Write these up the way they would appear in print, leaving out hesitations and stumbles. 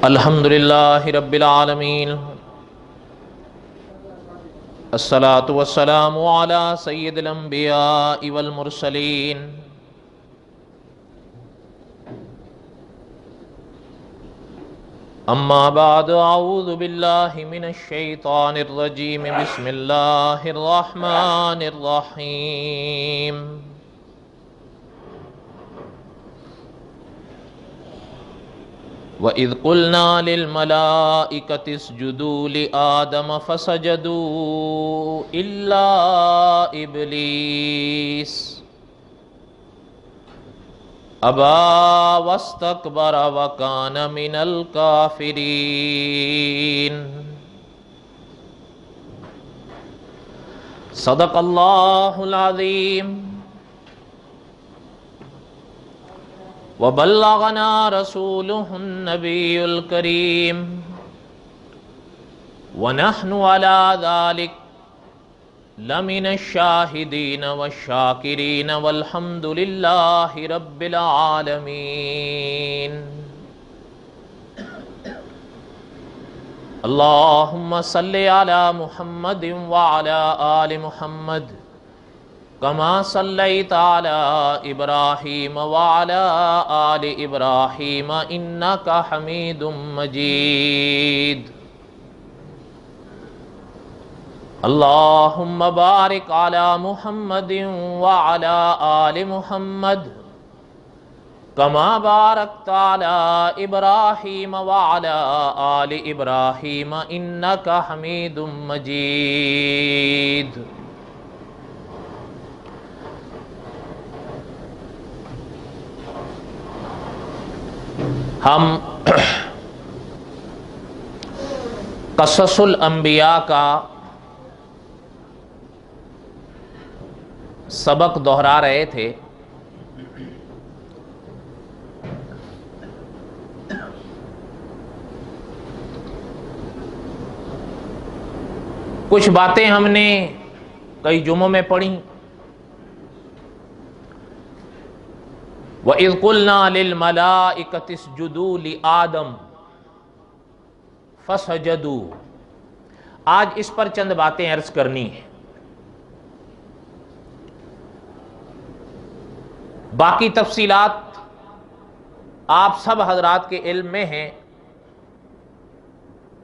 الحمدللہ رب العالمین، الصلاة والسلام علی سید الانبیاء والمرسلین، اما بعد، اعوذ باللہ من الشیطان الرجیم، بسم اللہ الرحمن الرحیم۔ وَإِذْ قُلْنَا لِلْمَلَائِكَةِ اسْجُدُوا لِآدَمَ فَسَجَدُوا إِلَّا إِبْلِيسَ أَبَى وَاسْتَكْبَرَ وَكَانَ مِنَ الْكَافِرِينَ۔ صدق اللہ العظیم وبلغنا رسوله النبی الکریم ونحن على ذلك لمن الشاہدین والشاکرین والحمد للہ رب العالمین۔ اللہم صلی علی محمد وعلی آل محمد کما صلیت علی ابراہیم وعلی آل ابراہیم انک حمید مجید۔ اللہم بارک علی محمد وعلی آل محمد کما بارکت علی ابراہیم وعلی آل ابراہیم انک حمید مجید۔ ہم قصص الانبیاء کا سبق دہرا رہے تھے۔ کچھ باتیں ہم نے کئی جمعوں میں پڑھی۔ وَإِذْ قُلْنَا لِلْمَلَائِكَةِ اسْجُدُوا لِآدَمَ فَسَجَدُوا۔ آج اس پر چند باتیں عرض کرنی ہیں۔ باقی تفصیلات آپ سب حضرات کے علم میں ہیں۔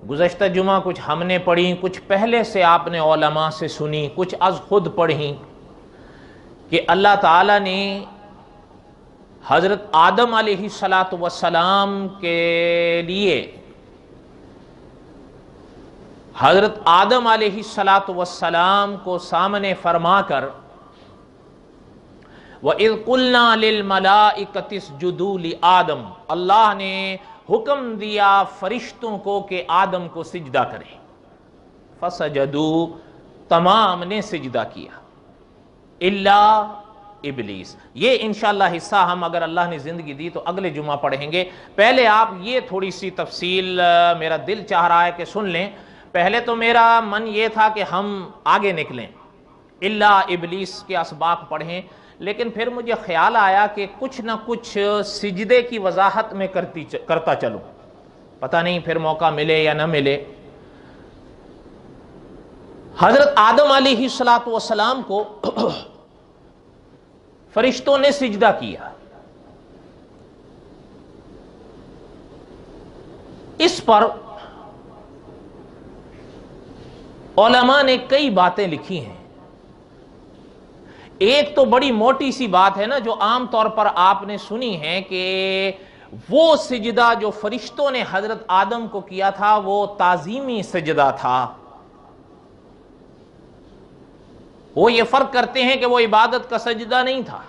گزشتہ جمعہ کچھ ہم نے پڑھی، کچھ پہلے سے آپ نے علماء سے سنی، کچھ از خود پڑھی کہ اللہ تعالیٰ نے حضرت آدم علیہ السلام کے لیے حضرت آدم علیہ السلام کو سامنے فرما کر وَإِذْ قُلْنَا لِلْمَلَائِكَةِ اسْجُدُوا لِآدَمَ، اللہ نے حکم دیا فرشتوں کو کہ آدم کو سجدہ کریں۔ فَسَجَدُوا، تمام نے سجدہ کیا، الا ابلیس۔ یہ انشاءاللہ حصہ ہم اگر اللہ نے زندگی دی تو اگلے جمعہ پڑھیں گے۔ پہلے آپ یہ تھوڑی سی تفصیل میرا دل چاہ رہا ہے کہ سن لیں۔ پہلے تو میرا من یہ تھا کہ ہم آگے نکلیں، الا ابلیس کے اسباق پڑھیں، لیکن پھر مجھے خیال آیا کہ کچھ نہ کچھ سجدے کی وضاحت میں کرتا چلوں، پتہ نہیں پھر موقع ملے یا نہ ملے۔ حضرت آدم علیہ السلام کو فرشتوں نے سجدہ کیا۔ اس پر علماء نے کئی باتیں لکھی ہیں۔ ایک تو بڑی موٹی سی بات ہے نا، جو عام طور پر آپ نے سنی ہے کہ وہ سجدہ جو فرشتوں نے حضرت آدم کو کیا تھا وہ تعظیمی سجدہ تھا۔ وہ یہ فرق کرتے ہیں کہ وہ عبادت کا سجدہ نہیں تھا،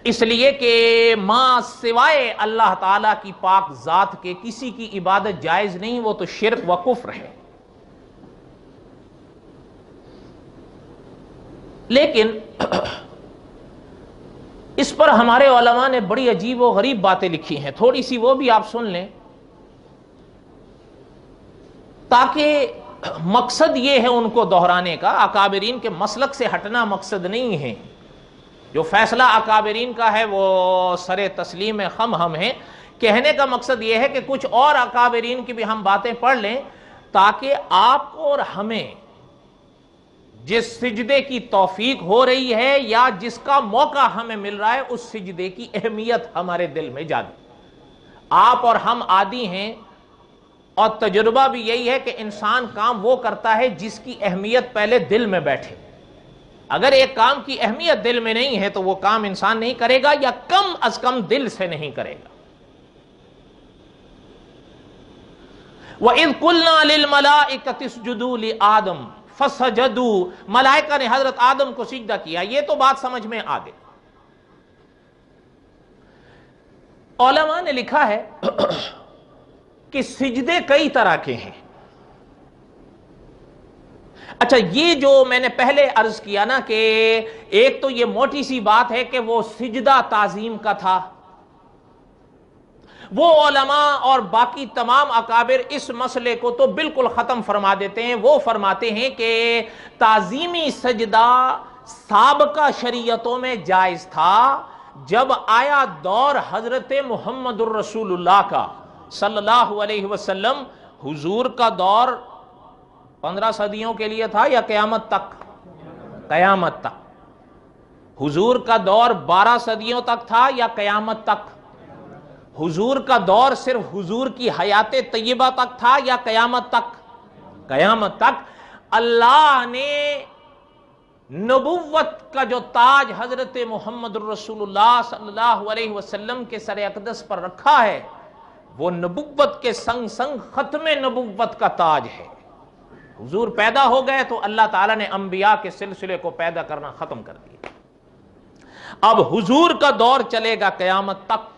اس لیے کہ ماں سوائے اللہ تعالیٰ کی پاک ذات کے کسی کی عبادت جائز نہیں، وہ تو شرک و کفر ہے۔ لیکن اس پر ہمارے علماء نے بڑی عجیب و غریب باتیں لکھی ہیں، تھوڑی سی وہ بھی آپ سن لیں تاکہ مقصد یہ ہے ان کو دہرانے کا۔ اکابرین کے مسلک سے ہٹنا مقصد نہیں ہے، جو فیصلہ اکابرین کا ہے وہ سر تسلیم خم ہم ہے کہنے کا مقصد یہ ہے کہ کچھ اور اکابرین کی بھی ہم باتیں پڑھ لیں تاکہ آپ کو اور ہمیں جس سجدے کی توفیق ہو رہی ہے یا جس کا موقع ہمیں مل رہا ہے اس سجدے کی اہمیت ہمارے دل میں جاگے۔ آپ اور ہم عادی ہیں اور تجربہ بھی یہی ہے کہ انسان کام وہ کرتا ہے جس کی اہمیت پہلے دل میں بیٹھے۔ اگر ایک کام کی اہمیت دل میں نہیں ہے تو وہ کام انسان نہیں کرے گا یا کم از کم دل سے نہیں کرے گا۔ وَإِذْ قُلْنَا لِلْمَلَائِكَةِ اسْجُدُوا لِآدَمَ فَسَجَدُوا، ملائکہ نے حضرت آدم کو سجدہ کیا۔ یہ تو بات سمجھ میں آ گئی۔ علماء نے لکھا ہے کہ سجدے کئی طرح کے ہیں۔ اچھا، یہ جو میں نے پہلے عرض کیا نا کہ ایک تو یہ موٹی سی بات ہے کہ وہ سجدہ تعظیم کا تھا، وہ علماء اور باقی تمام اکابر اس مسئلے کو تو بالکل ختم فرما دیتے ہیں۔ وہ فرماتے ہیں کہ تعظیمی سجدہ سابقہ شریعتوں میں جائز تھا، جب آیا دور حضرت محمد الرسول اللہ کا صلی اللہ علیہ وسلم، حضور کا دور 15 صدیوں کے لیے تھا یا قیامت تک؟ قیامت تک۔ حضور کا دور 12 صدیوں تک تھا یا قیامت تک؟ حضور کا دور صرف حضور کی حیات طیبہ تک تھا یا قیامت تک؟ قیامت تک۔ اللہ نے نبوت کا جو تاج حضرت محمد الرسول اللہ صلی اللہ علیہ وسلم کے سر اقدس پر رکھا ہے، وہ نبوت کے سنگ سنگ ختم نبوت کا تاج ہے۔ حضور پیدا ہو گئے تو اللہ تعالیٰ نے انبیاء کے سلسلے کو پیدا کرنا ختم کر دیا۔ اب حضور کا دور چلے گا قیامت تک۔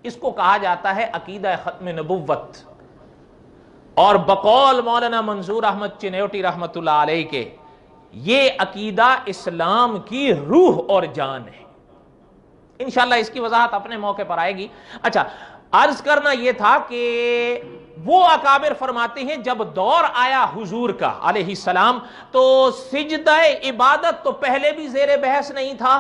اس کو کہا جاتا ہے عقیدہ ختم نبوت، اور بقول مولانا منظور احمد چنیوٹی رحمت اللہ علیہ کے یہ عقیدہ اسلام کی روح اور جان ہے۔ انشاءاللہ اس کی وضاحت اپنے موقع پر آئے گی۔ اچھا، عرض کرنا یہ تھا کہ وہ اکابر فرماتے ہیں جب دور آیا حضور کا علیہ السلام تو سجدہ عبادت تو پہلے بھی زیر بحث نہیں تھا،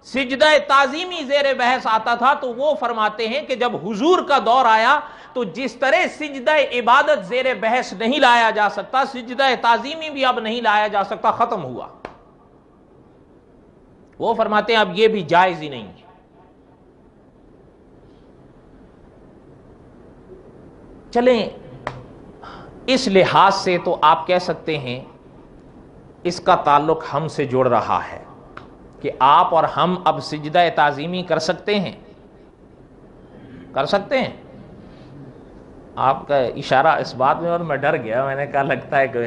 سجدہ تعظیمی زیر بحث آتا تھا، تو وہ فرماتے ہیں کہ جب حضور کا دور آیا تو جس طرح سجدہ عبادت زیر بحث نہیں لایا جا سکتا، سجدہ تعظیمی بھی اب نہیں لایا جا سکتا، ختم ہوا۔ وہ فرماتے ہیں اب یہ بھی جائز ہی نہیں ہے۔ چلیں، اس لحاظ سے تو آپ کہہ سکتے ہیں اس کا تعلق ہم سے جڑ رہا ہے کہ آپ اور ہم اب سجدہ تعظیمی کر سکتے ہیں، کر سکتے ہیں۔ آپ کا اشارہ اس بات میں اور میں ڈر گیا، میں نے کہا لگتا ہے کہ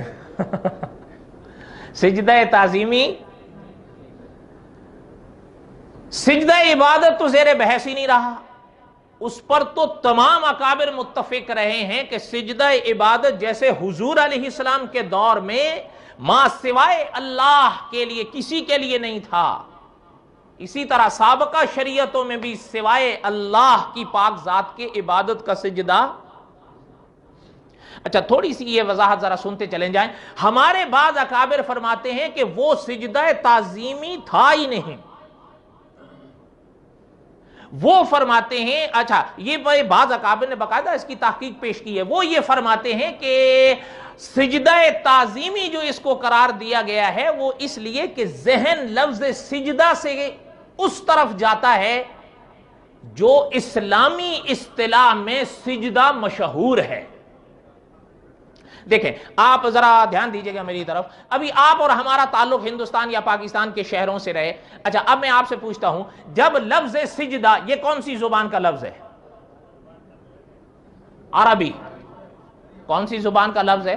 سجدہ تعظیمی، سجدہ عبادت تو زیر بحث ہی نہیں رہا، اس پر تو تمام اکابر متفق رہے ہیں کہ سجدہ عبادت جیسے حضور علیہ السلام کے دور میں ماں سوائے اللہ کے لیے کسی کے لیے نہیں تھا، اسی طرح سابقہ شریعتوں میں بھی سوائے اللہ کی پاک ذات کے عبادت کا سجدہ۔ اچھا، تھوڑی سی یہ وضاحت ذرا سنتے چلیں جائیں۔ ہمارے بعض اکابر فرماتے ہیں کہ وہ سجدہ تعظیمی تھا ہی نہیں۔ وہ فرماتے ہیں، اچھا یہ بعض اکابر نے باقاعدہ اس کی تحقیق پیش کی ہے، وہ یہ فرماتے ہیں کہ سجدہ تعظیمی جو اس کو قرار دیا گیا ہے وہ اس لیے کہ ذہن لفظ سجدہ سے اس طرف جاتا ہے جو اسلامی اصطلاح میں سجدہ مشہور ہے۔ دیکھیں، آپ ذرا دھیان دیجئے گا میری طرف، ابھی آپ اور ہمارا تعلق ہندوستان یا پاکستان کے شہروں سے رہے۔ اچھا، اب میں آپ سے پوچھتا ہوں، جب لفظ سجدہ یہ کون سی زبان کا لفظ ہے؟ عربی۔ کون سی زبان کا لفظ ہے؟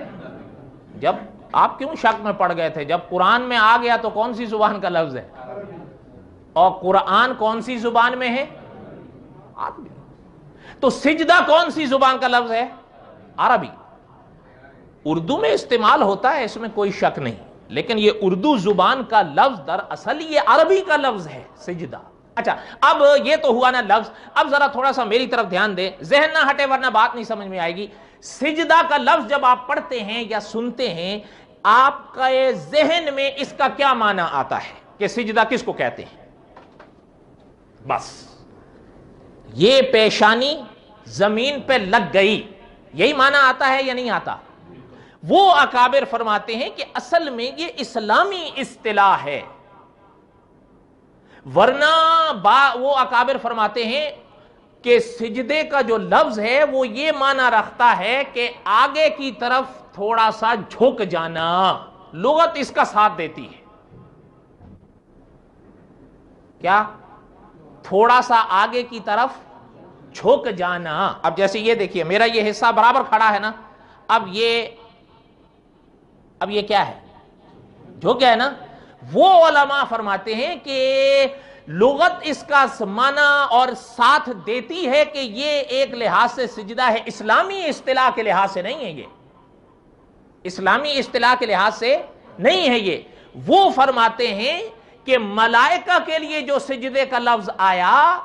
جب آپ کیوں شک میں پڑ گئے تھے؟ جب قرآن میں آ گیا تو کون سی زبان کا لفظ ہے؟ اور قرآن کون سی زبان میں ہے؟ عربی۔ تو سجدہ کون سی زبان کا لفظ ہے؟ عربی۔ اردو میں استعمال ہوتا ہے، اس میں کوئی شک نہیں، لیکن یہ اردو زبان کا لفظ دراصل یہ عربی کا لفظ ہے سجدہ۔ اچھا، اب یہ تو ہوا نا لفظ، اب ذرا تھوڑا سا میری طرف دھیان دیں، ذہن نہ ہٹے ورنہ بات نہیں سمجھ میں آئے گی۔ سجدہ کا لفظ جب آپ پڑھتے ہیں یا سنتے ہیں، آپ کا ذہن میں اس کا کیا معنی آتا ہے کہ سجدہ کس کو کہتے ہیں؟ بس یہ پیشانی زمین پہ لگ گئی، یہی معنی آتا ہے یا نہیں آتا؟ وہ اکابر فرماتے ہیں کہ اصل میں یہ اسلامی اصطلاح ہے، ورنہ وہ اکابر فرماتے ہیں کہ سجدے کا جو لفظ ہے وہ یہ معنی رکھتا ہے کہ آگے کی طرف تھوڑا سا جھک جانا، لغت اس کا ساتھ دیتی ہے، کیا؟ تھوڑا سا آگے کی طرف جھک جانا۔ اب جیسے یہ دیکھیے میرا یہ حصہ برابر کھڑا ہے نا، اب یہ کیا ہے؟ جھک گیا ہے نا۔ وہ علماء فرماتے ہیں کہ لغت اس کا معنی اور ساتھ دیتی ہے کہ یہ ایک لحاظ سے سجدہ ہے، اسلامی اصطلاح کے لحاظ سے نہیں ہے، یہ اسلامی اصطلاح کے لحاظ سے نہیں ہے یہ۔ وہ فرماتے ہیں کہ ملائکہ کے لیے جو سجدے کا لفظ آیا،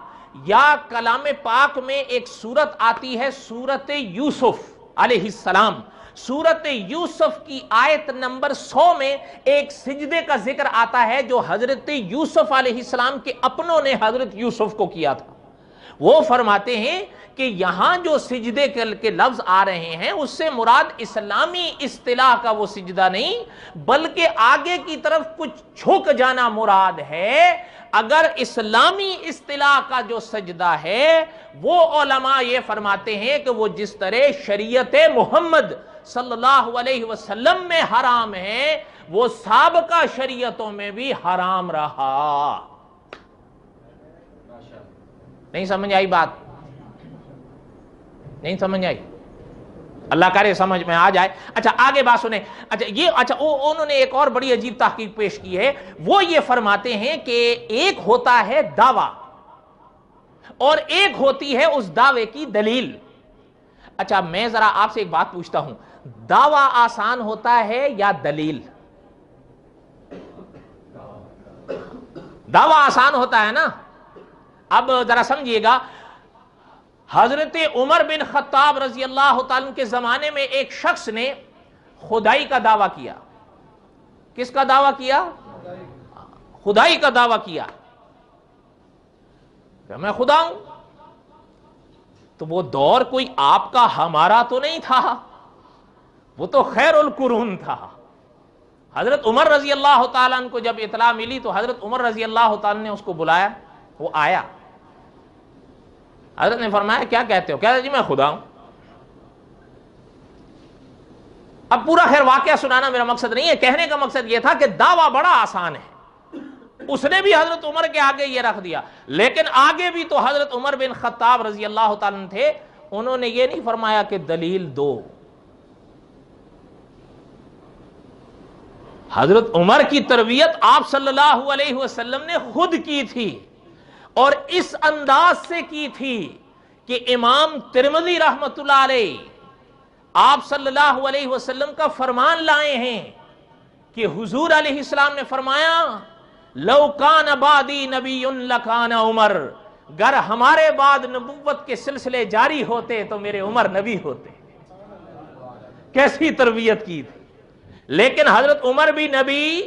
یا کلام پاک میں ایک سورت آتی ہے سورت یوسف علیہ السلام، سورت یوسف کی آیت نمبر 100 میں ایک سجدے کا ذکر آتا ہے جو حضرت یوسف علیہ السلام کے اپنوں نے حضرت یوسف کو کیا تھا۔ وہ فرماتے ہیں کہ یہاں جو سجدے کے لفظ آ رہے ہیں اس سے مراد اسلامی اصطلاح کا وہ سجدہ نہیں، بلکہ آگے کی طرف کچھ جھک جانا مراد ہے۔ اگر اسلامی اصطلاح کا جو سجدہ ہے وہ علماء یہ فرماتے ہیں کہ وہ جس طرح شریعت محمد صلی اللہ علیہ وسلم میں حرام ہے، وہ سابقہ شریعتوں میں بھی حرام رہا۔ نہیں سمجھ آئی بات؟ نہیں سمجھ آئی؟ اللہ کرے سمجھ میں آ جائے۔ اچھا آگے بات سنیں۔ اچھا انہوں نے ایک اور بڑی عجیب تحقیق پیش کی ہے، وہ یہ فرماتے ہیں کہ ایک ہوتا ہے دعویٰ اور ایک ہوتی ہے اس دعوے کی دلیل۔ اچھا میں ذرا آپ سے ایک بات پوچھتا ہوں، دعویٰ آسان ہوتا ہے یا دلیل؟ دعویٰ آسان ہوتا ہے نا۔ اب ذرا سمجھیے گا، حضرت عمر بن خطاب رضی اللہ تعالیٰ کے زمانے میں ایک شخص نے خدائی کا دعویٰ کیا۔ کس کا دعویٰ کیا؟ خدائی کا دعویٰ کیا کہ میں خدا ہوں۔ تو وہ دور کوئی آپ کا ہمارا تو نہیں تھا، وہ تو خیر القرون تھا۔ حضرت عمر رضی اللہ تعالیٰ عنہ کو جب اطلاع ملی تو حضرت عمر رضی اللہ تعالیٰ نے اس کو بلایا، وہ آیا۔ حضرت نے فرمایا کیا کہتے ہو؟ کہتے جی میں خدا ہوں۔ اب پورا خیر واقعہ سنانا میرا مقصد نہیں ہے، کہنے کا مقصد یہ تھا کہ دعویٰ بڑا آسان ہے۔ اس نے بھی حضرت عمر کے آگے یہ رکھ دیا، لیکن آگے بھی تو حضرت عمر بن خطاب رضی اللہ تعالیٰ عنہ تھے، انہوں نے یہ نہیں فرمایا کہ دلیل دو۔ حضرت عمر کی تربیت آپ صلی اللہ علیہ وسلم نے خود کی تھی، اور اس انداز سے کی تھی کہ امام ترمذی رحمۃ اللہ علیہ آپ صلی اللہ علیہ وسلم کا فرمان لائے ہیں کہ حضور علیہ السلام نے فرمایا لو کان بعدی نبی لکان عمر، گر ہمارے بعد نبوت کے سلسلے جاری ہوتے تو میرے عمر نبی ہوتے۔ کیسی تربیت کی تھی۔ لیکن حضرت عمر بھی نبی،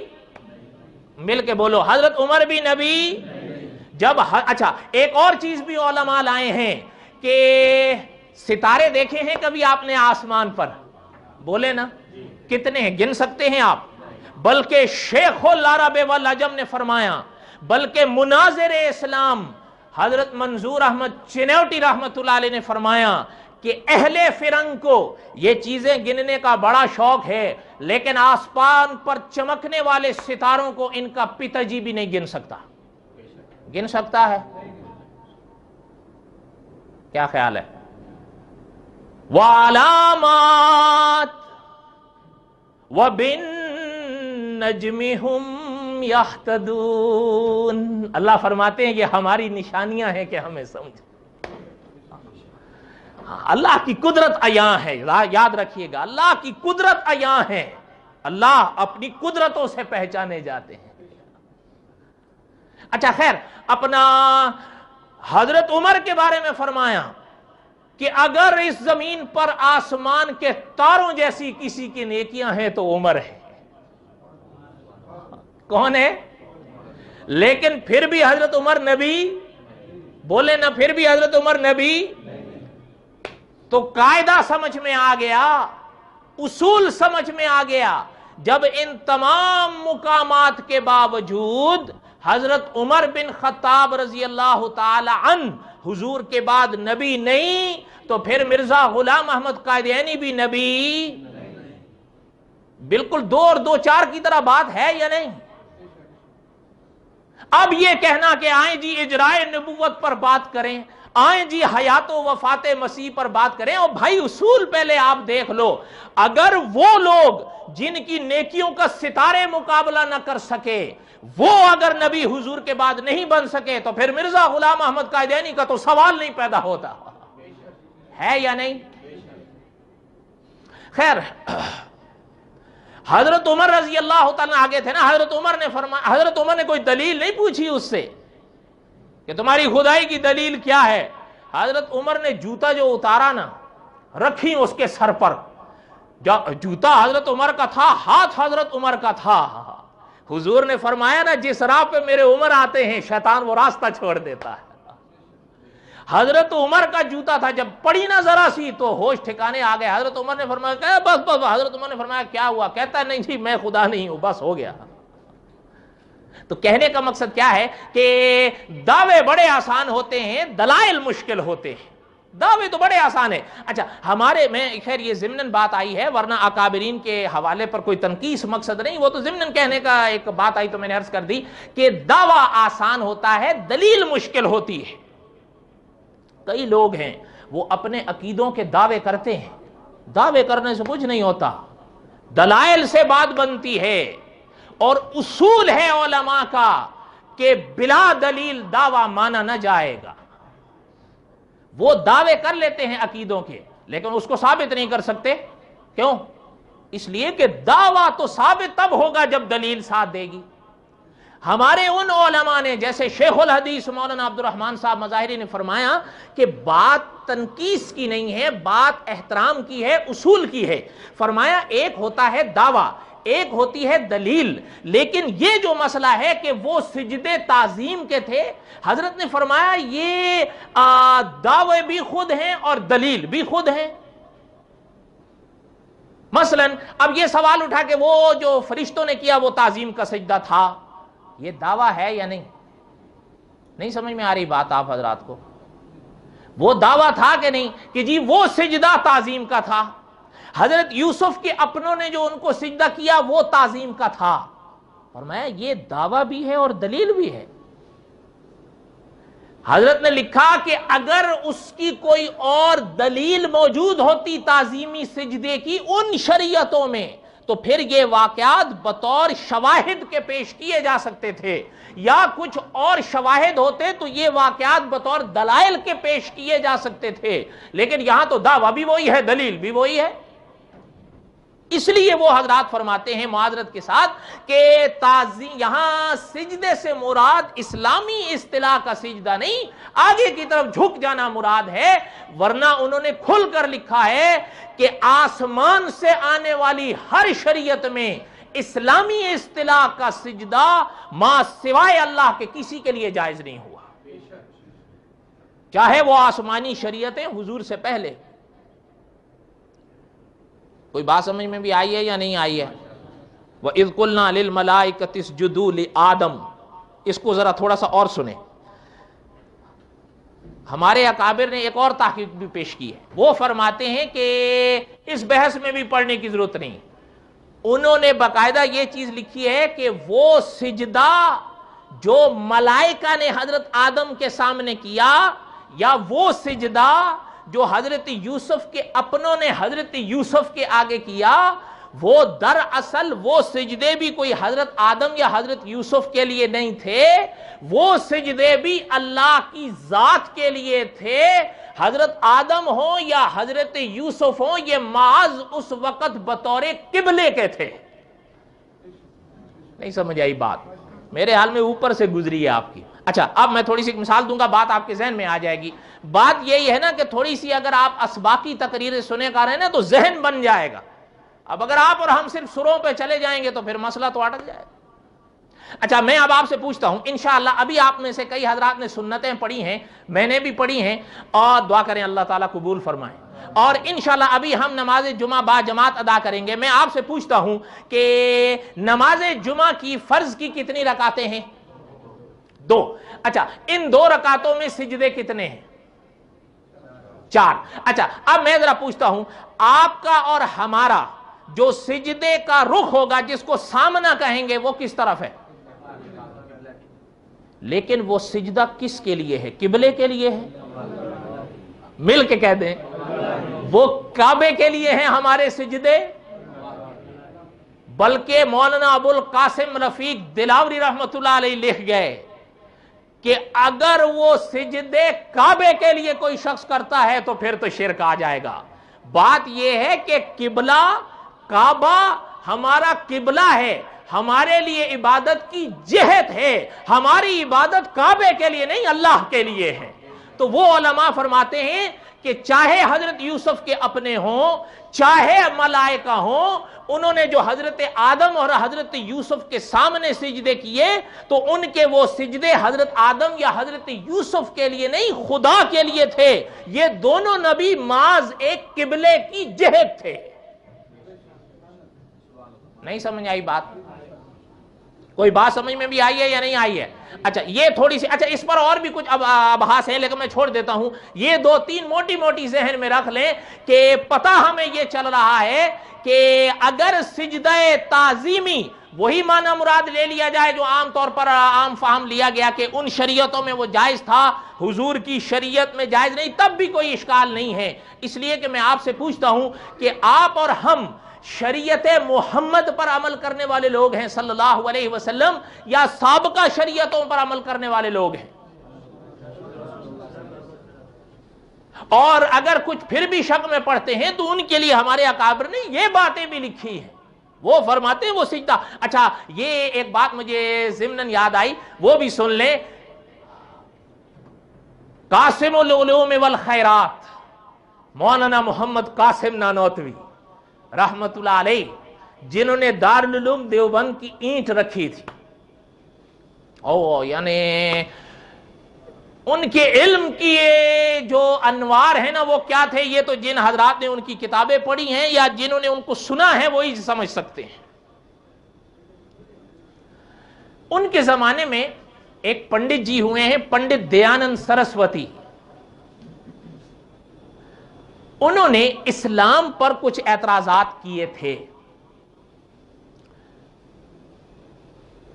مل کے بولو، حضرت عمر بھی نبی جب اچھا ایک اور چیز بھی علماء لائے ہیں کہ ستارے دیکھے ہیں کبھی آپ نے آسمان پر؟ بولے نا کتنے ہیں، گن سکتے ہیں آپ؟ بلکہ شیخ العرب والعجم نے فرمایا، بلکہ مناظر اسلام حضرت منظور احمد چنوٹی رحمت اللہ علیہ نے فرمایا کہ اہل فرنگ کو یہ چیزیں گننے کا بڑا شوق ہے، لیکن آسمان پر چمکنے والے ستاروں کو ان کا پتاجی بھی نہیں گن سکتا۔ گن سکتا ہے؟ کیا خیال ہے؟ وَعَلَامَاتٍ وَبِالنَّجْمِ هُمْ يَهْتَدُونَ۔ اللہ فرماتے ہیں یہ ہماری نشانیاں ہیں کہ ہمیں سمجھ۔ اللہ کی قدرت عیاں ہے، یاد رکھیے گا، اللہ کی قدرت عیاں ہے، اللہ اپنی قدرتوں سے پہچانے جاتے ہیں۔ اچھا خیر، اپنا حضرت عمر کے بارے میں فرمایا کہ اگر اس زمین پر آسمان کے تاروں جیسی کسی کی نیکیاں ہیں تو عمر ہے۔ کون ہے؟ لیکن پھر بھی حضرت عمر نبی بولے نا پھر بھی حضرت عمر نبی؟ تو قاعدہ سمجھ میں آ گیا، اصول سمجھ میں آ گیا، جب ان تمام مقامات کے باوجود حضرت عمر بن خطاب رضی اللہ تعالی عنہ حضور کے بعد نبی نہیں، تو پھر مرزا غلام احمد قادیانی بھی نبی؟ بالکل دو اور دو چار کی طرح بات ہے یا نہیں؟ اب یہ کہنا کہ آئیں جی اجرائے نبوت پر بات کریں، آئیں جی حیات و وفات مسیح پر بات کریں، اور بھائی اصول پہلے آپ دیکھ لو، اگر وہ لوگ جن کی نیکیوں کا ستارے مقابلہ نہ کر سکے وہ اگر نبی حضور کے بعد نہیں بن سکے تو پھر مرزا غلام احمد قادیانی کا تو سوال نہیں پیدا ہوتا، ہے یا نہیں؟ خیر، حضرت عمر رضی اللہ تعالیٰ آگے تھے نا، حضرت عمر نے کوئی دلیل نہیں پوچھی اس سے کہ تمہاری خدائی کی دلیل کیا ہے۔ حضرت عمر نے جوتا جو اتارا نا، رکھی اس کے سر پر، جوتا حضرت عمر کا تھا، ہاتھ حضرت عمر کا تھا۔ حضور نے فرمایا نا جس راہ پہ میرے عمر آتے ہیں شیطان وہ راستہ چھوڑ دیتا ہے۔ حضرت عمر کا جوتا تھا، جب پڑی نا ذرا سی تو ہوش ٹھکانے آ گئے۔ حضرت عمر نے فرمایا کہ بس بس، حضرت عمر نے فرمایا کیا ہوا؟ کہتا نہیں جی میں خدا نہیں ہوں، بس ہو گیا۔ تو کہنے کا مقصد کیا ہے کہ دعوے بڑے آسان ہوتے ہیں، دلائل مشکل ہوتے ہیں۔ دعوے تو بڑے آسان ہیں۔ اچھا ہمارے میں خیر یہ ضمناً بات آئی ہے، ورنہ اکابرین کے حوالے پر کوئی تنقیص مقصد نہیں، وہ تو ضمناً کہنے کا ایک بات آئی تو میں نے عرض کر دی کہ دعویٰ آسان ہوتا ہے، دلیل مشکل ہوتی ہے۔ کئی لوگ ہیں وہ اپنے عقیدوں کے دعوے کرتے ہیں، دعوے کرنے سے کچھ نہیں ہوتا، دلائل سے بات بنتی ہے، اور اصول ہے علماء کا کہ بلا دلیل دعویٰ مانا نہ جائے گا۔ وہ دعوے کر لیتے ہیں عقیدوں کے لیکن اس کو ثابت نہیں کر سکتے، کیوں؟ اس لیے کہ دعویٰ تو ثابت تب ہوگا جب دلیل ساتھ دے گی۔ ہمارے ان علماء نے جیسے شیخ الحدیث مولانا عبد الرحمن صاحب مظاہری نے فرمایا کہ بات تنقیص کی نہیں ہے، بات احترام کی ہے، اصول کی ہے۔ فرمایا ایک ہوتا ہے دعویٰ، ایک ہوتی ہے دلیل، لیکن یہ جو مسئلہ ہے کہ وہ سجدے تعظیم کے تھے، حضرت نے فرمایا یہ دعوے بھی خود ہیں اور دلیل بھی خود ہیں۔ مثلا اب یہ سوال اٹھا کہ وہ جو فرشتوں نے کیا وہ تعظیم کا سجدہ تھا، یہ دعویٰ ہے یا نہیں؟ نہیں سمجھ میں آ رہی بات آپ حضرات کو؟ وہ دعویٰ تھا کہ نہیں کہ جی وہ سجدہ تعظیم کا تھا؟ حضرت یوسف کے اپنوں نے جو ان کو سجدہ کیا وہ تعظیم کا تھا۔ فرمایا یہ دعویٰ بھی ہے اور دلیل بھی ہے۔ حضرت نے لکھا کہ اگر اس کی کوئی اور دلیل موجود ہوتی تعظیمی سجدے کی ان شریعتوں میں تو پھر یہ واقعات بطور شواہد کے پیش کیے جا سکتے تھے، یا کچھ اور شواہد ہوتے تو یہ واقعات بطور دلائل کے پیش کیے جا سکتے تھے، لیکن یہاں تو دعویٰ بھی وہی ہے، دلیل بھی وہی ہے۔ اس لیے وہ حضرات فرماتے ہیں معذرت کے ساتھ کہ تعظیم یہاں سجدے سے مراد اسلامی اصطلاح کا سجدہ نہیں، آگے کی طرف جھک جانا مراد ہے، ورنہ انہوں نے کھل کر لکھا ہے کہ آسمان سے آنے والی ہر شریعت میں اسلامی اصطلاح کا سجدہ ما سوائے اللہ کے کسی کے لیے جائز نہیں ہوا، چاہے وہ آسمانی شریعتیں حضور سے پہلے۔ کوئی بات سمجھ میں بھی آئی ہے یا نہیں آئی ہے؟ وَإِذْ قُلْنَا لِلْمَلَائِكَةِ اسْجُدُوا لِآدَمَ، اس کو ذرا تھوڑا سا اور سنیں۔ ہمارے اکابر نے ایک اور تحقیق بھی پیش کی ہے، وہ فرماتے ہیں کہ اس بحث میں بھی پڑھنے کی ضرورت نہیں، انہوں نے باقاعدہ یہ چیز لکھی ہے کہ وہ سجدہ جو ملائکہ نے حضرت آدم کے سامنے کیا، یا وہ سجدہ جو حضرت یوسف کے اپنوں نے حضرت یوسف کے آگے کیا، وہ دراصل وہ سجدے بھی کوئی حضرت آدم یا حضرت یوسف کے لیے نہیں تھے، وہ سجدے بھی اللہ کی ذات کے لیے تھے۔ حضرت آدم ہو یا حضرت یوسف ہو، یہ معاذ اس وقت بطور قبلے کے تھے۔ نہیں سمجھ آئی بات؟ میرے حال میں اوپر سے گزری ہے آپ کی۔ اچھا اب میں تھوڑی سی مثال دوں گا، بات آپ کے ذہن میں آ جائے گی۔ بات یہی ہے نا کہ تھوڑی سی اگر آپ اسباقی تقریریں سنے گا رہے نا تو ذہن بن جائے گا۔ اب اگر آپ اور ہم صرف سروں پہ چلے جائیں گے تو پھر مسئلہ تو اٹک جائے گا۔ اچھا میں اب آپ سے پوچھتا ہوں، انشاءاللہ ابھی آپ میں سے کئی حضرات نے سنتیں پڑھی ہیں، میں نے بھی پڑھی ہیں، اور دعا کریں اللہ تعالیٰ قبول فرمائے، اور انشاءاللہ ابھی ہم نماز جمعہ با جماعت ادا کریں گے۔ میں آپ سے پوچھتا ہوں کہ نماز جمعہ کی فرض کی کتنی رکعتیں ہیں؟ 2۔ اچھا ان 2 رکعتوں میں سجدے کتنے ہیں؟ 4۔ اچھا اب میں ذرا پوچھتا ہوں، آپ کا اور ہمارا جو سجدے کا رخ ہوگا، جس کو سامنا کہیں گے، وہ کس طرف ہے؟ لیکن وہ سجدہ کس کے لیے ہے؟ قبلے کے لیے ہے؟ مل کے کہہ دیں، وہ کعبے کے لیے ہیں ہمارے سجدے؟ بلکہ مولانا ابو القاسم رفیق دلاوری رحمت اللہ علیہ لکھ گئے کہ اگر وہ سجدے کعبے کے لیے کوئی شخص کرتا ہے تو پھر تو شرک آ جائے گا۔ بات یہ ہے کہ قبلہ کعبہ ہمارا قبلہ ہے، ہمارے لیے عبادت کی جہت ہے، ہماری عبادت کعبے کے لیے نہیں، اللہ کے لیے ہے۔ تو وہ علماء فرماتے ہیں کہ چاہے حضرت یوسف کے اپنے ہوں، چاہے ملائکہ ہوں، انہوں نے جو حضرت آدم اور حضرت یوسف کے سامنے سجدے کیے تو ان کے وہ سجدے حضرت آدم یا حضرت یوسف کے لیے نہیں، خدا کے لیے تھے۔ یہ دونوں نبی محض ایک قبلے کی جہت تھے۔ نہیں سمجھ آئی بات؟ کوئی بات سمجھ میں بھی آئی ہے یا نہیں آئی ہے؟ اچھا یہ تھوڑی سی، اچھا اس پر اور بھی کچھ ابحاث ہیں لیکن میں چھوڑ دیتا ہوں۔ یہ 2-3 موٹی موٹی ذہن میں رکھ لیں کہ پتہ ہمیں یہ چل رہا ہے کہ اگر سجدہ تعظیمی وہی معنی مراد لے لیا جائے جو عام طور پر عام فہم لیا گیا کہ ان شریعتوں میں وہ جائز تھا، حضور کی شریعت میں جائز نہیں، تب بھی کوئی اشکال نہیں ہے۔ اس لیے کہ میں آپ سے پوچھتا ہوں کہ آپ اور ہم شریعت محمد پر عمل کرنے والے لوگ ہیں صلی اللہ علیہ وسلم، یا سابقہ شریعتوں پر عمل کرنے والے لوگ ہیں؟ اور اگر کچھ پھر بھی شک میں پڑھتے ہیں تو ان کے لیے ہمارے اکابر نے یہ باتیں بھی لکھی ہیں، وہ فرماتے ہیں وہ سجدہ۔ اچھا یہ ایک بات مجھے ضمناً یاد آئی، وہ بھی سن لیں۔ قاسم العلوم والخیرات مولانا محمد قاسم نانوتوی رحمت اللہ علیہ، جنہوں نے دارالعلوم دیوبند کی اینٹ رکھی تھی، یعنی ان کے علم کی جو انوار ہیں نا وہ کیا تھے، یہ تو جن حضرات نے ان کی کتابیں پڑھی ہیں یا جنہوں نے ان کو سنا ہے وہی سمجھ سکتے ہیں۔ ان کے زمانے میں ایک پنڈت جی ہوئے ہیں، پنڈت دیانند سرسوتی، انہوں نے اسلام پر کچھ اعتراضات کیے تھے،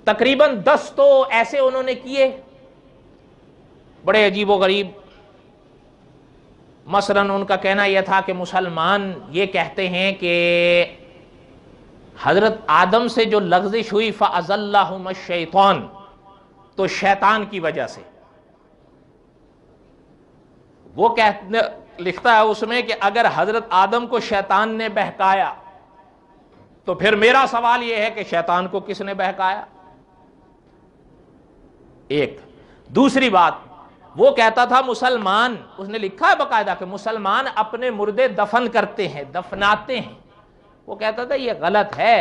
تقریباً 10 تو ایسے انہوں نے کیے بڑے عجیب و غریب۔ مثلاً ان کا کہنا یہ تھا کہ مسلمان یہ کہتے ہیں کہ حضرت آدم سے جو لغزش ہوئی فَأَزَلَّهُمَ الشَّيْطَانُ، تو شیطان کی وجہ سے۔ وہ لکھتا ہے اس میں کہ اگر حضرت آدم کو شیطان نے بہکایا تو پھر میرا سوال یہ ہے کہ شیطان کو کس نے بہکایا؟ ایک دوسری بات، وہ کہتا تھا مسلمان، اس نے لکھا ہے باقاعدہ کہ مسلمان اپنے مردے دفن کرتے ہیں، دفناتے ہیں۔ وہ کہتا تھا یہ غلط ہے،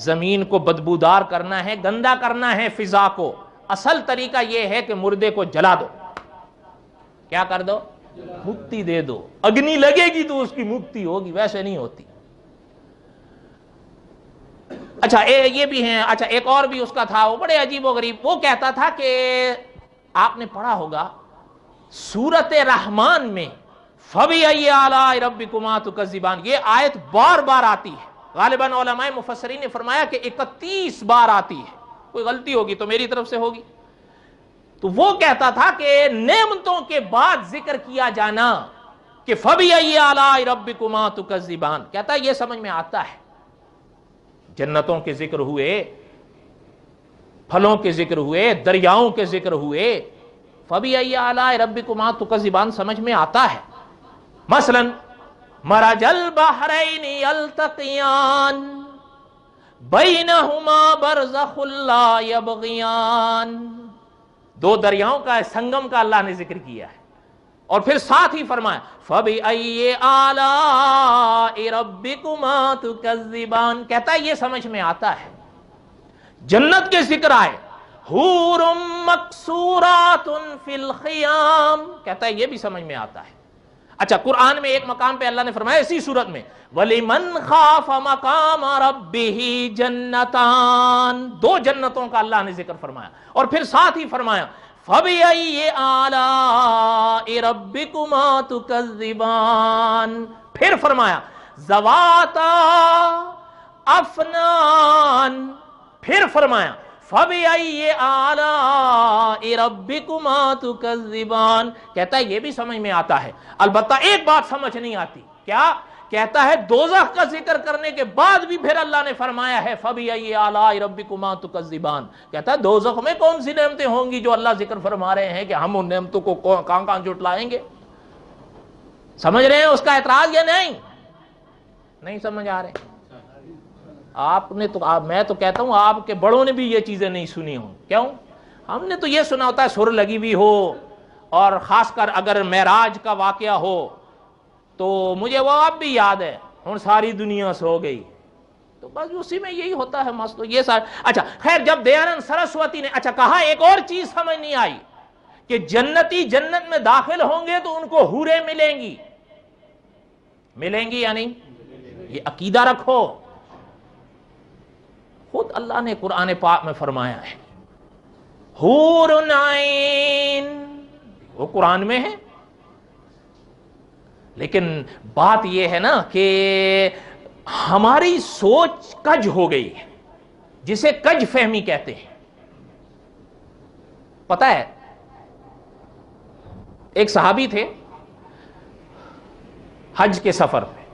زمین کو بدبودار کرنا ہے، گندا کرنا ہے فضا کو، اصل طریقہ یہ ہے کہ مردے کو جلا دو۔ کیا کر دو؟ مکتی دے دو، اگنی لگے گی تو اس کی مکتی ہوگی، ویسے نہیں ہوتی۔ اچھا یہ بھی ہیں۔ اچھا ایک اور بھی اس کا تھا، وہ بڑے عجیب و غریب، وہ کہتا تھا کہ آپ نے پڑھا ہوگا سورۃ رحمان میں فَبِأَيِّ آلَاءِ رَبِّكُمَا تُكَذِّبَانِ، یہ آیت بار بار آتی ہے، غالباً علماء مفسرین نے فرمایا کہ 31 بار آتی ہے، کوئی غلطی ہوگی تو میری طرف سے ہوگی۔ تو وہ کہتا تھا کہ نعمتوں کے بعد ذکر کیا جانا کہ فَبِأَيِّ آلَاءِ رَبِّكُمَا تُكَذِّبَانِ، کہتا ہے یہ سمجھ میں آتا ہے، جنتوں کے ذکر ہوئے، پھلوں کے ذکر ہوئے، دریاؤں کے ذکر ہوئے، فَبِأَيِّ آلَاءِ رَبِّكُمَا تُكَذِّبَانِ سمجھ میں آتا ہے۔ مثلا مَرَجَ الْبَحْرَيْنِ يَلْتَقِيَانِ بَيْنَهُمَا بَرْزَخٌ لَا يَبْغِيَانِ، 2 دریاؤں کا سنگم کا اللہ نے ذکر کیا ہے، اور پھر ساتھ ہی فرمایا فَبِأَيِّ آلَاءِ رَبِّكُمَا تُكَذِّبَانِ، کہتا ہے یہ سمجھ میں آتا ہے۔ جنت کے ذکر آئے، حور مقصورات فی الخیام، کہتا ہے یہ بھی سمجھ میں آتا ہے۔ اچھا، قرآن میں ایک مقام پہ اللہ نے فرمایا اسی صورت میں وَلِمَنْ خَافَ مَقَامَ رَبِّهِ جَنَّتَانِ، دو جنتوں کا اللہ نے ذکر فرمایا، اور پھر ساتھ ہی فرمایا فَبِأَيِّ آلَاءِ رَبِّكُمَا تُكَذِّبَانِ، پھر فرمایا ذَوَاتَا أَفْنَانٍ، پھر فرمایا فَبِأَيِّ آلَاءِ رَبِّكُمَا تُكَذِّبَانِ، کہتا ہے یہ بھی سمجھ میں آتا ہے، البتہ ایک بات سمجھ نہیں آتی، کیا کہتا ہے؟ دوزخ کا ذکر کرنے کے بعد بھی پھر اللہ نے فرمایا ہے فَبِأَيِّ آلَاءِ رَبِّكُمَا تُكَذِّبَانِ، کہتا ہے دوزخ میں کون سی نعمتیں ہوں گی جو اللہ ذکر فرما رہے ہیں کہ ہم ان نعمتوں کو کہاں کہاں جھٹلائیں گے؟ سمجھ رہے ہیں اس کا اعتراض یا نہیں؟ نہیں سمجھ آ رہے؟ آپ نے تو میں تو کہتا ہوں آپ کے بڑوں نے بھی یہ چیزیں نہیں سنی ہوں، کیوں؟ ہم نے تو یہ سنا ہوتا ہے سر لگی ہوئی ہو، اور خاص کر اگر معراج کا واقعہ ہو تو مجھے وہ اب بھی یاد ہے، ہن ساری دنیا سو گئی، تو بس اسی میں یہی ہوتا ہے مست یہ سارا۔ اچھا خیر، جب دیانند سرسوتی نے اچھا کہا، ایک اور چیز سمجھ نہیں آئی کہ جنتی جنت میں داخل ہوں گے تو ان کو حوریں ملیں گی، ملیں گی یا نہیں؟ یہ عقیدہ رکھو، خود اللہ نے قرآن پاک میں فرمایا ہے حور عین، وہ قرآن میں ہے، لیکن بات یہ ہے نا کہ ہماری سوچ کج ہو گئی ہے، جسے کج فہمی کہتے ہیں۔ پتہ ہے ایک صحابی تھے حج کے سفر میں،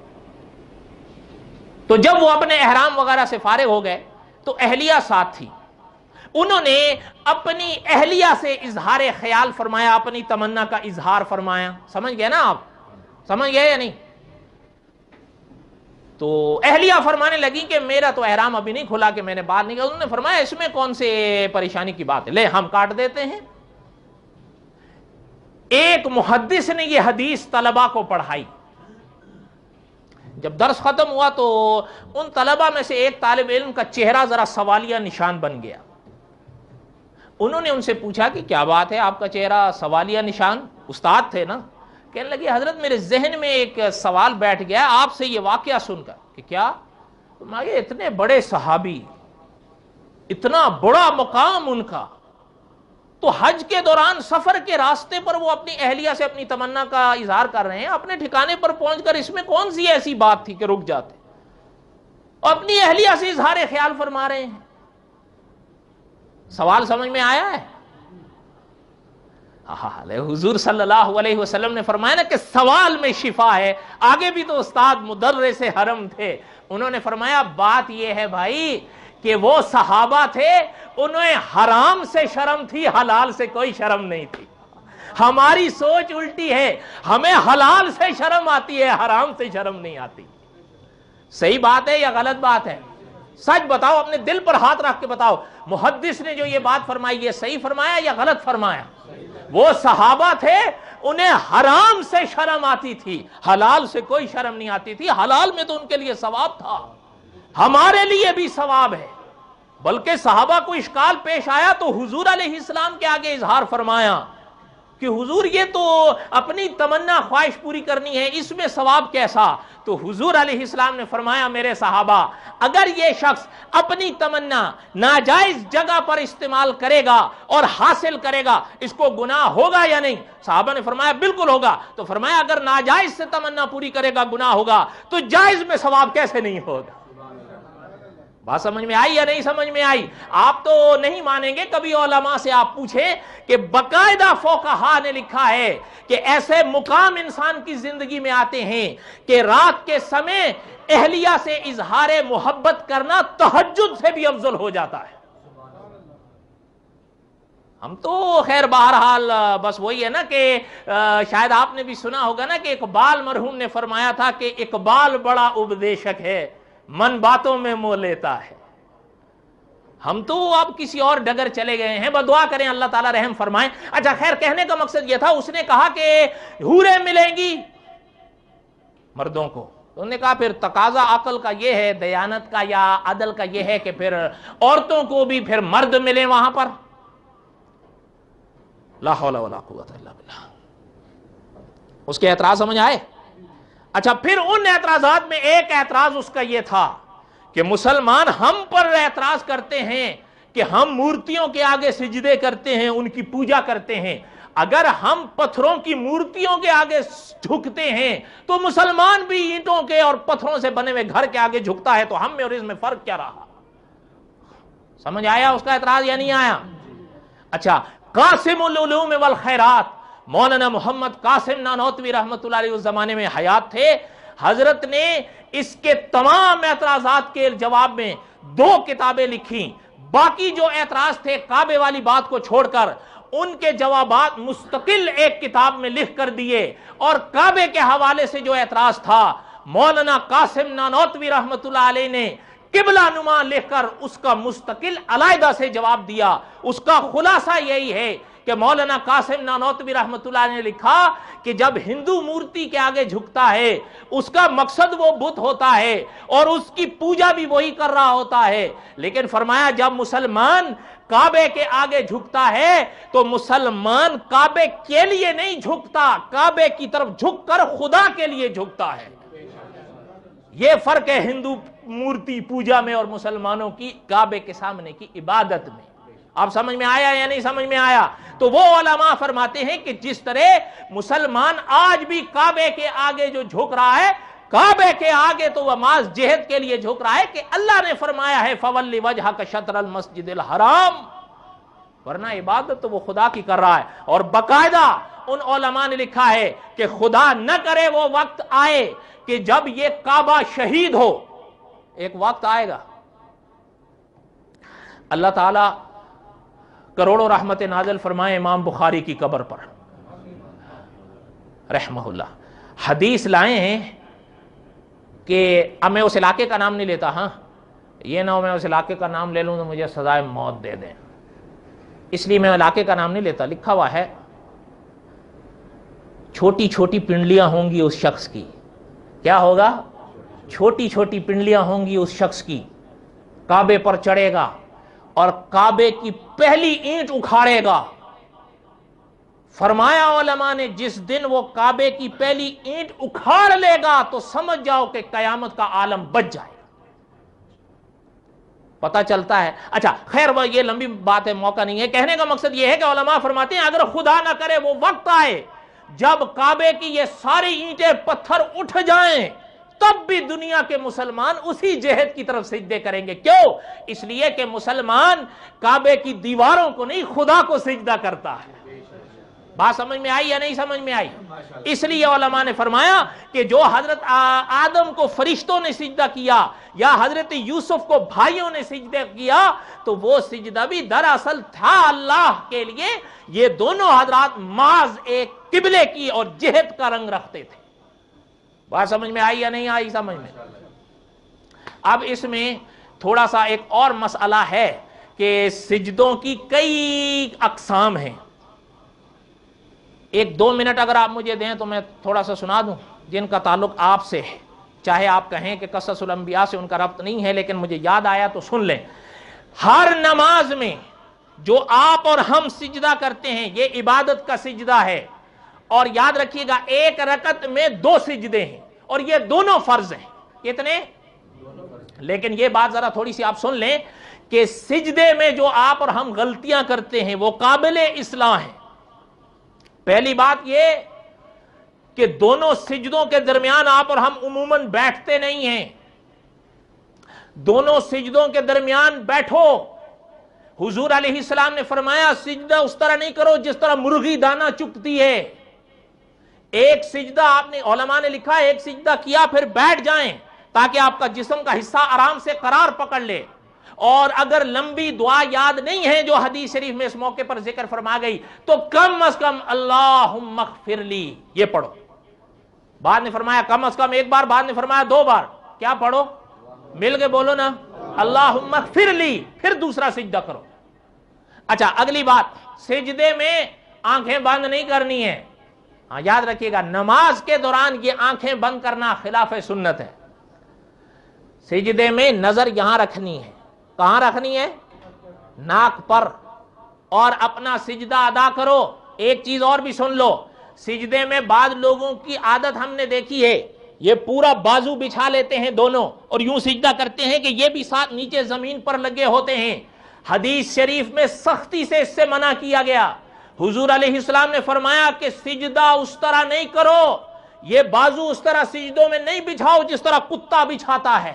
تو جب وہ اپنے احرام وغیرہ سے فارغ ہو گئے تو اہلیہ ساتھ تھی، انہوں نے اپنی اہلیہ سے اظہار خیال فرمایا، اپنی تمنا کا اظہار فرمایا، سمجھ گئے نا آپ؟ سمجھ گئے یا نہیں؟ تو اہلیہ فرمانے لگی کہ میرا تو احرام ابھی نہیں کھلا کہ میں نے بال نہیں کیا، انہوں نے فرمایا اس میں کون سے پریشانی کی بات ہے، لے ہم کاٹ دیتے ہیں۔ ایک محدث نے یہ حدیث طلبہ کو پڑھائی، جب درس ختم ہوا تو ان طلبہ میں سے ایک طالب علم کا چہرہ ذرا سوالیہ نشان بن گیا، انہوں نے ان سے پوچھا کہ کیا بات ہے آپ کا چہرہ سوالیہ نشان؟ استاد تھے نا، کہنے لگے حضرت میرے ذہن میں ایک سوال بیٹھ گیا آپ سے یہ واقعہ سن کر کہ کیا اتنے بڑے صحابی، اتنا بڑا مقام ان کا، تو حج کے دوران سفر کے راستے پر وہ اپنی اہلیہ سے اپنی تمنا کا اظہار کر رہے ہیں، اپنے ٹھکانے پر پہنچ کر اس میں کون سی ایسی بات تھی کہ رک جاتے، اور اپنی اہلیہ سے اظہار خیال فرما رہے ہیں۔ سوال سمجھ میں آیا ہے؟ حضور صلی اللہ علیہ وسلم نے فرمایا نا کہ سوال میں شفا ہے۔ آگے بھی تو استاد مدرس حرم تھے، انہوں نے فرمایا بات یہ ہے بھائی کہ وہ صحابہ تھے، انہیں حرام سے شرم تھی، حلال سے کوئی شرم نہیں تھی۔ ہماری سوچ الٹی ہے، ہمیں حلال سے شرم آتی ہے، حرام سے شرم نہیں آتی۔ صحیح بات ہے یا غلط بات ہے؟ سچ بتاؤ، اپنے دل پر ہاتھ رکھ کے بتاؤ، محدث نے جو یہ بات فرمائی یہ صحیح فرمایا یا غلط فرمایا؟ وہ صحابہ تھے، انہیں حرام سے شرم آتی تھی، حلال سے کوئی شرم نہیں آتی تھی، حلال میں تو ان کے لیے ثواب تھا، ہمارے لیے بھی ثواب ہے۔ بلکہ صحابہ کو اشکال پیش آیا تو حضور علیہ السلام کے آگے اظہار فرمایا کہ حضور یہ تو اپنی تمنا خواہش پوری کرنی ہے، اس میں ثواب کیسا؟ تو حضور علیہ السلام نے فرمایا میرے صحابہ، اگر یہ شخص اپنی تمنا ناجائز جگہ پر استعمال کرے گا اور حاصل کرے گا، اس کو گناہ ہوگا یا نہیں؟ صحابہ نے فرمایا بالکل ہوگا۔ تو فرمایا اگر ناجائز سے تمنا پوری کرے گا گناہ ہوگا، تو جائز میں ثواب کیسے نہیں ہوگا؟ بات سمجھ میں آئی یا نہیں سمجھ میں آئی؟ آپ تو نہیں مانیں گے، کبھی علماء سے آپ پوچھیں کہ باقاعدہ فقہاء نے لکھا ہے کہ ایسے مقام انسان کی زندگی میں آتے ہیں کہ رات کے سمے اہلیہ سے اظہار محبت کرنا تہجد سے بھی افضل ہو جاتا ہے۔ ہم تو خیر بہرحال بس وہی ہے نا کہ شاید آپ نے بھی سنا ہوگا نا کہ اقبال مرحوم نے فرمایا تھا کہ اقبال بڑا اپدیشک ہے، من باتوں میں موہ لیتا ہے۔ ہم تو اب کسی اور ڈگر چلے گئے ہیں، بس دعا کریں اللہ تعالیٰ رحم فرمائیں۔ اچھا خیر، کہنے کا مقصد یہ تھا، اس نے کہا کہ حوریں ملیں گی مردوں کو، انہوں نے کہا پھر تقاضا عقل کا یہ ہے، دیانت کا یا عدل کا یہ ہے کہ پھر عورتوں کو بھی پھر مرد ملے وہاں پر. لا حول ولا قوت الا باللہ. اس کے اعتراض سمجھ آئے؟ اچھا، پھر ان اعتراضات میں ایک اعتراض اس کا یہ تھا کہ مسلمان ہم پر اعتراض کرتے ہیں کہ ہم مورتیوں کے آگے سجدے کرتے ہیں، ان کی پوجا کرتے ہیں. اگر ہم پتھروں کی مورتیوں کے آگے جھکتے ہیں تو مسلمان بھی اینٹوں کے اور پتھروں سے بنے ہوئے گھر کے آگے جھکتا ہے، تو ہم میں اور اس میں فرق کیا رہا؟ سمجھ آیا اس کا اعتراض یا نہیں آیا؟ اچھا، قاسم العلوم والخیرات مولانا محمد قاسم نانوتوی رحمۃ اللہ علیہ اس زمانے میں حیات تھے. حضرت نے اس کے تمام اعتراضات کے جواب میں 2 کتابیں لکھی. باقی جو اعتراض تھے کعبے والی بات کو چھوڑ کر ان کے جوابات مستقل ایک کتاب میں لکھ کر دیے. اور کعبے کے حوالے سے جو اعتراض تھا مولانا قاسم نانوتوی رحمۃ اللہ علیہ نے قبلہ نما لکھ کر اس کا مستقل علیحدہ سے جواب دیا. اس کا خلاصہ یہی ہے کہ مولانا قاسم نانوتوی رحمۃ اللہ علیہ نے لکھا کہ جب ہندو مورتی کے آگے جھکتا ہے اس کا مقصد وہ بت ہوتا ہے اور اس کی پوجا بھی وہی کر رہا ہوتا ہے. لیکن فرمایا جب مسلمان کعبے کے آگے جھکتا ہے تو مسلمان کعبے کے لیے نہیں جھکتا، کعبے کی طرف جھک کر خدا کے لیے جھکتا ہے. یہ فرق ہے ہندو مورتی پوجا میں اور مسلمانوں کی کعبے کے سامنے کی عبادت میں. آپ سمجھ میں آیا یا نہیں سمجھ میں آیا؟ تو وہ علماء فرماتے ہیں کہ جس طرح مسلمان آج بھی کعبے کے آگے جو جھک رہا ہے، کعبے کے آگے تو وہ محض جہاد کے لیے جھک رہا ہے کہ اللہ نے فرمایا ہے فَوَلِّ وَجْهَكَ شَطْرَ الْمَسْجِدِ الْحَرَامِ، ورنہ عبادت تو وہ خدا کی کر رہا ہے. اور باقاعدہ ان علماء نے لکھا ہے کہ خدا نہ کرے وہ وقت آئے کہ جب یہ کعبہ شہید ہو. ایک وقت آئے گا اللہ تعالیٰ کروڑوں رحمت نازل فرمائے امام بخاری کی قبر پر رحمہ اللہ. حدیث لائے ہیں کہ اب میں اس علاقے کا نام نہیں لیتا، ہاں یہ نہ ہو میں اس علاقے کا نام لے لوں تو مجھے سزائے موت دے دیں، اس لیے میں علاقے کا نام نہیں لیتا. لکھا ہوا ہے چھوٹی چھوٹی پنڈلیاں ہوں گی اس شخص کی. کیا ہوگا؟ چھوٹی چھوٹی پنڈلیاں ہوں گی اس شخص کی. کعبے پر چڑھے گا اور کعبے کی پہلی اینٹ اکھاڑے گا. فرمایا علماء نے جس دن وہ کعبے کی پہلی اینٹ اکھاڑ لے گا تو سمجھ جاؤ کہ قیامت کا عالم بچ جائے. پتہ چلتا ہے. اچھا خیر وہ یہ لمبی بات ہے، موقع نہیں ہے. کہنے کا مقصد یہ ہے کہ علماء فرماتے ہیں اگر خدا نہ کرے وہ وقت آئے جب کعبے کی یہ ساری اینٹیں پتھر اٹھ جائیں تب بھی دنیا کے مسلمان اسی جہد کی طرف سجدے کریں گے. کیوں؟ اس لیے کہ مسلمان کعبے کی دیواروں کو نہیں خدا کو سجدہ کرتا ہے. بات سمجھ میں آئی یا نہیں سمجھ میں آئی؟ اس لیے علماء نے فرمایا کہ جو حضرت آدم کو فرشتوں نے سجدہ کیا یا حضرت یوسف کو بھائیوں نے سجدہ کیا تو وہ سجدہ بھی دراصل تھا اللہ کے لیے. یہ دونوں حضرات محض ایک قبلے کی اور جہد کا رنگ رکھتے تھے. بات سمجھ میں آئی یا نہیں آئی سمجھ میں؟ اب اس میں تھوڑا سا ایک اور مسئلہ ہے کہ سجدوں کی کئی اقسام ہیں. 1-2 منٹ اگر آپ مجھے دیں تو میں تھوڑا سا سنا دوں جن کا تعلق آپ سے ہے. چاہے آپ کہیں کہ قصص الانبیاء سے ان کا ربط نہیں ہے، لیکن مجھے یاد آیا تو سن لیں. ہر نماز میں جو آپ اور ہم سجدہ کرتے ہیں یہ عبادت کا سجدہ ہے. اور یاد رکھیے گا ایک رکعت میں 2 سجدے ہیں اور یہ دونوں فرض ہیں. کتنے؟ لیکن یہ بات ذرا تھوڑی سی آپ سن لیں کہ سجدے میں جو آپ اور ہم غلطیاں کرتے ہیں وہ قابل اصلاح ہیں. پہلی بات یہ کہ دونوں سجدوں کے درمیان آپ اور ہم عموماً بیٹھتے نہیں ہیں. دونوں سجدوں کے درمیان بیٹھو. حضور علیہ السلام نے فرمایا سجدہ اس طرح نہیں کرو جس طرح مرغی دانہ چگتی ہے. ایک سجدہ آپ نے علماء نے لکھا ایک سجدہ کیا پھر بیٹھ جائیں تاکہ آپ کا جسم کا حصہ آرام سے قرار پکڑ لے. اور اگر لمبی دعا یاد نہیں ہے جو حدیث شریف میں اس موقع پر ذکر فرما گئی تو کم از کم اللہم اغفر لی یہ پڑھو. بعد نے فرمایا کم از کم 1 بار، بعد نے فرمایا 2 بار. کیا پڑھو؟ مل کے بولو نا اللہم اغفر لی. پھر دوسرا سجدہ کرو. اچھا اگلی بات، سجدے میں آنکھیں بند نہیں کرنی ہے. ہاں یاد رکھیے گا نماز کے دوران یہ آنکھیں بند کرنا خلاف سنت ہے. سجدے میں نظر یہاں رکھنی ہے. کہاں رکھنی ہے؟ ناک پر. اور اپنا سجدہ ادا کرو. ایک چیز اور بھی سن لو, سجدے میں بعض لوگوں کی عادت ہم نے دیکھی ہے, یہ پورا بازو بچھا لیتے ہیں دونوں اور یوں سجدہ کرتے ہیں کہ یہ بھی ساتھ نیچے زمین پر لگے ہوتے ہیں. حدیث شریف میں سختی سے اس سے منع کیا گیا. حضور علیہ السلام نے فرمایا کہ سجدہ اس طرح نہیں کرو, یہ بازو اس طرح سجدوں میں نہیں بچھاؤ جس طرح کتا بچھاتا ہے.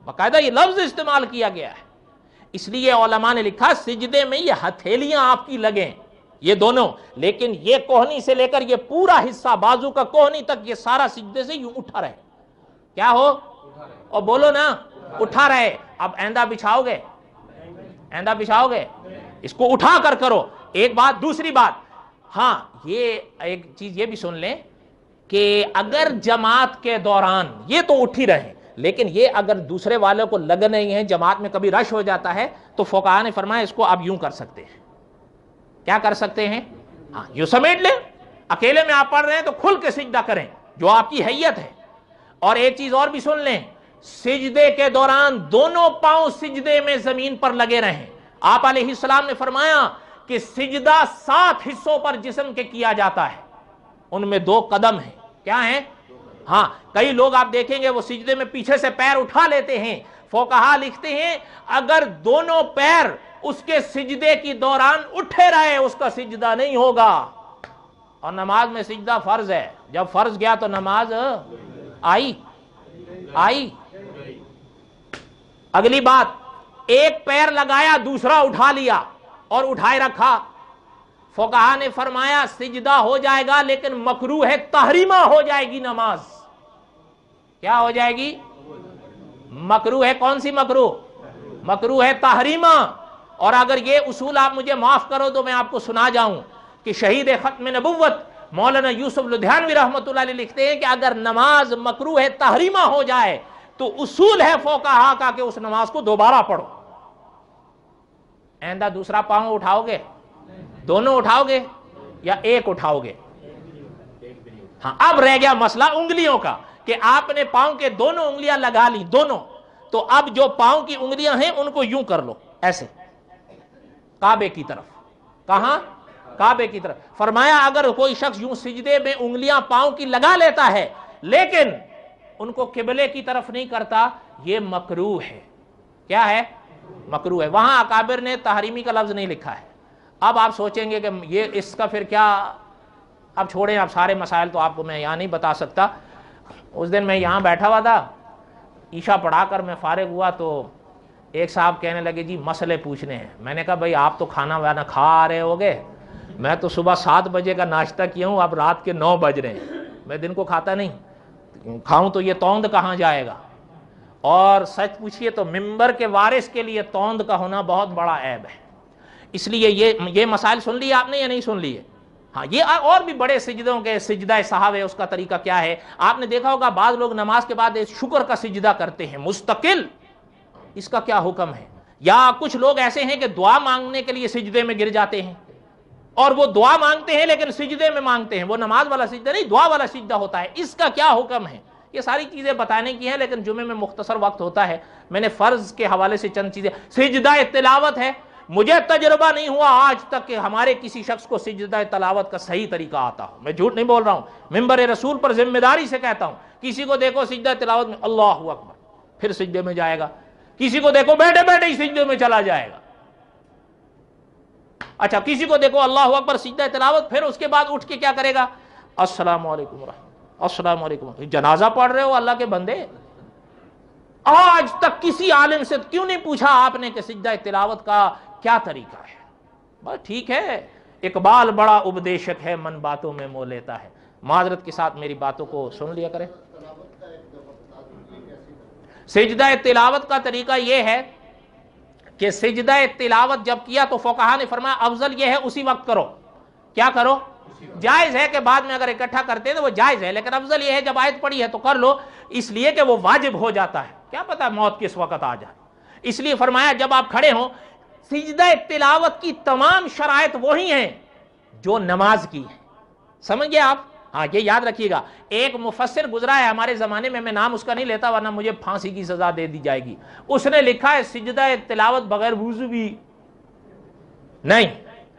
باقاعدہ یہ لفظ استعمال کیا گیا ہے. اس لیے علماء نے لکھا سجدے میں یہ ہتھیلیاں آپ کی لگیں, یہ دونوں, لیکن یہ کوہنی سے لے کر یہ پورا حصہ بازو کا کوہنی تک یہ سارا سجدے سے یوں اٹھا رہے. کیا ہو؟ اور بولو نا, اٹھا رہے. اب ایندہ بچھاؤ گے؟ ایندہ بچھاؤ گے؟ اس کو اٹھا کر کرو. ایک بات. دوسری بات, ہاں یہ ایک چیز یہ بھی سن لیں کہ اگر جماعت کے دوران یہ تو اٹھ ہی رہے, لیکن یہ اگر دوسرے والوں کو لگ نہیں ہے, جماعت میں کبھی رش ہو جاتا ہے, تو فقہا نے فرمایا اس کو آپ یوں کر سکتے ہیں. کیا کر سکتے ہیں؟ ہاں یوں سمیٹ لیں. اکیلے میں آپ پڑھ رہے ہیں تو کھل کے سجدہ کریں جو آپ کی حیت ہے. اور ایک چیز اور بھی سن لیں, سجدے کے دوران دونوں پاؤں سجدے میں زمین پر لگے رہیں. آپ علیہ السلام نے فرمایا کہ سجدہ 7 حصوں پر جسم کے کیا جاتا ہے, ان میں 2 قدم ہیں. کیا ہیں؟ ہاں کئی لوگ آپ دیکھیں گے وہ سجدے میں پیچھے سے پیر اٹھا لیتے ہیں. فقہا لکھتے ہیں اگر دونوں پیر اس کے سجدے کی دوران اٹھے رہے اس کا سجدہ نہیں ہوگا. اور نماز میں سجدہ فرض ہے, جب فرض گیا تو نماز آئی. اگلی بات, ایک پیر لگایا دوسرا اٹھا لیا اور اٹھائے رکھا, فقہا نے فرمایا سجدہ ہو جائے گا لیکن مکروہ ہے تحریمہ ہو جائے گی نماز. کیا ہو جائے گی؟ مکروہ ہے. کون سی مکروہ؟ مکروہ ہے تحریمہ. اور اگر یہ اصول آپ مجھے معاف کرو تو میں آپ کو سنا جاؤں کہ شہید ختم نبوت مولانا یوسف لدھیانوی رحمۃ اللہ علیہ لکھتے ہیں کہ اگر نماز مکروہ تحریمہ ہو جائے تو اصول ہے فقہا کا کہ اس نماز کو دوبارہ پڑھو. آئندہ دوسرا پاؤں اٹھاؤ گے؟ دونوں اٹھاؤ گے یا ایک اٹھاؤ گے؟ ہاں اب رہ گیا مسئلہ انگلیوں کا کہ آپ نے پاؤں کے دونوں انگلیاں لگا لی دونوں, تو اب جو پاؤں کی انگلیاں ہیں ان کو یوں کر لو ایسے کعبے کی طرف. کہاں؟ کعبے کی طرف. فرمایا اگر کوئی شخص یوں سجدے میں انگلیاں پاؤں کی لگا لیتا ہے لیکن ان کو قبلے کی طرف نہیں کرتا, یہ مکروہ ہے. کیا ہے؟ مکروہ ہے. وہاں اکابر نے تحریمی کا لفظ نہیں لکھا ہے. اب آپ سوچیں گے کہ یہ اس کا پھر کیا, اب چھوڑیں, اب سارے مسائل تو آپ کو میں یہاں نہیں بتا سکتا. اس دن میں یہاں بیٹھا ہوا تھا, عشاء پڑھا کر میں فارغ ہوا تو ایک صاحب کہنے لگے جی مسئلے پوچھنے ہیں. میں نے کہا بھائی آپ تو کھانا وانا کھا آ رہے ہوگے, میں تو صبح 7 بجے کا ناشتہ کیا ہوں, اب رات کے 9 بج رہے ہیں, میں دن کو کھاتا نہیں, کھاؤں تو یہ توند کہاں جائے گا. اور سچ پوچھئے تو ممبر کے وارث کے لیے توند کا ہونا بہت بڑا عیب ہے. اس لیے یہ مسائل سن لیے آپ نے یا نہیں سن لیے؟ ہاں یہ اور بھی بڑے سجدوں کے سجدہ سہو ہے, اس کا طریقہ کیا ہے. آپ نے دیکھا ہوگا بعض لوگ نماز کے بعد شکر کا سجدہ کرتے ہیں مستقل, اس کا کیا حکم ہے. یا کچھ لوگ ایسے ہیں کہ دعا مانگنے کے لیے سجدے میں گر جاتے ہیں, اور وہ دعا مانگتے ہیں لیکن سجدے میں مانگتے ہیں, وہ نماز والا سجدہ نہیں دعا والا سجدہ ہوتا ہے. اس کا کیا حکم ہے؟ یہ ساری چیزیں بتانے کی ہیں لیکن جمعے میں مختصر وقت ہوتا ہے. میں نے فرض کے حوالے سے چند چیزیں. سجدہ تلاوت ہے, مجھے تجربہ نہیں ہوا آج تک کہ ہمارے کسی شخص کو سجدہ تلاوت کا صحیح طریقہ آتا ہو. میں جھوٹ نہیں بول رہا ہوں, ممبر رسول پر ذمہ داری سے کہتا ہوں. کسی کو دیکھو سجدہ تلاوت میں اللہ اکبر, پھر سجدے میں جائے گا. کسی کو دیکھو بیٹھے بیٹھے ہی سجدے میں چلا جائے گا. اچھا کسی کو دیکھو اللہ اکبر سجدہ تلاوت, پھر اس کے بعد اٹھ کے کیا کرے گا؟ السلام علیکم ورحمۃ, السلام علیکم. جنازہ پڑھ رہے ہو اللہ کے بندے. آج تک کسی عالم سے کیوں نہیں پوچھا آپ نے کہ سجدہ تلاوت کا کیا طریقہ ہے؟ بس ٹھیک ہے, اقبال بڑا اپدیشک ہے, من باتوں میں مو لیتا ہے. معذرت کے ساتھ میری باتوں کو سن لیا کریں. سجدہ تلاوت کا طریقہ یہ ہے کہ سجدہ تلاوت جب کیا تو فقہا نے فرمایا افضل یہ ہے اسی وقت کرو. کیا کرو؟ جائز ہے کہ بعد میں اگر اکٹھا کرتے ہیں تو وہ جائز ہے, لیکن افضل یہ ہے جب آیت پڑھی ہے تو کر لو, اس لیے کہ وہ واجب ہو جاتا ہے. کیا پتہ موت کس وقت آ جائے. اس لیے فرمایا جب آپ کھڑے ہوں, سجدہ تلاوت کی تمام شرائط وہی ہیں جو نماز کی ہیں. سمجھ گئے آپ؟ ہاں یہ یاد رکھیے گا، ایک مفسر گزرا ہے ہمارے زمانے میں نام اس کا نہیں لیتا ورنہ مجھے پھانسی کی سزا دے دی جائے گی، اس نے لکھا ہے سجدہ تلاوت بغیر وضو بھی نہیں،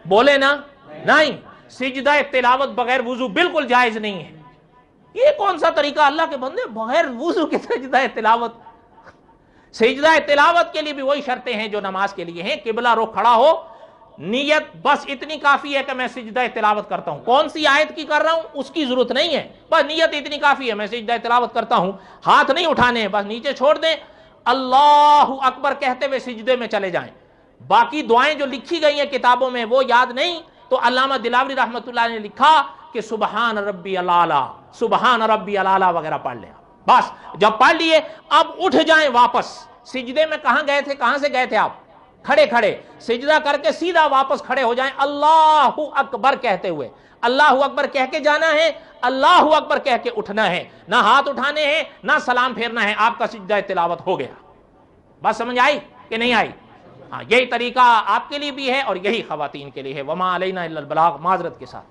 بولے نا نہیں، سجدہ تلاوت بغیر وضو بالکل جائز نہیں ہے۔ یہ کون سا طریقہ اللہ کے بندے، بغیر وضو کے سجدہ تلاوت؟ سجدہ تلاوت کے لیے بھی وہی شرطیں ہیں جو نماز کے لیے ہیں، قبلہ رخ کھڑا ہو، نیت بس اتنی کافی ہے کہ میں سجدہ تلاوت کرتا ہوں، کون سی آیت کی کر رہا ہوں اس کی ضرورت نہیں ہے، بس نیت اتنی کافی ہے میں سجدہ تلاوت کرتا ہوں، ہاتھ نہیں اٹھانے ہیں، بس نیچے چھوڑ دیں، اللہ اکبر کہتے ہوئے سجدے میں چلے جائیں۔ باقی دعائیں جو لکھی گئی ہیں کتابوں میں وہ یاد نہیں، تو علامہ دلاوری رحمۃ اللہ نے لکھا کہ سبحان ربی الاعلی، سبحان ربی الاعلی وغیرہ پڑھ لیں، بس جب پڑھ لیے اب اٹھ جائیں واپس۔ سجدے میں کہاں گئے تھے، کہاں سے گئے تھے آپ؟ کھڑے کھڑے، سجدہ کر کے سیدھا واپس کھڑے ہو جائیں اللہ اکبر کہتے ہوئے، اللہ اکبر کہہ کے جانا ہے، اللہ اکبر کہہ کے اٹھنا ہے، نہ ہاتھ اٹھانے ہیں نہ سلام پھیرنا ہے، آپ کا سجدہ تلاوت ہو گیا۔ بات سمجھ آئی کہ نہیں آئی؟ ہاں یہی طریقہ آپ کے لیے بھی ہے اور یہی خواتین کے لیے ہے۔ وما علینا الا البلاغ، معذرت کے ساتھ۔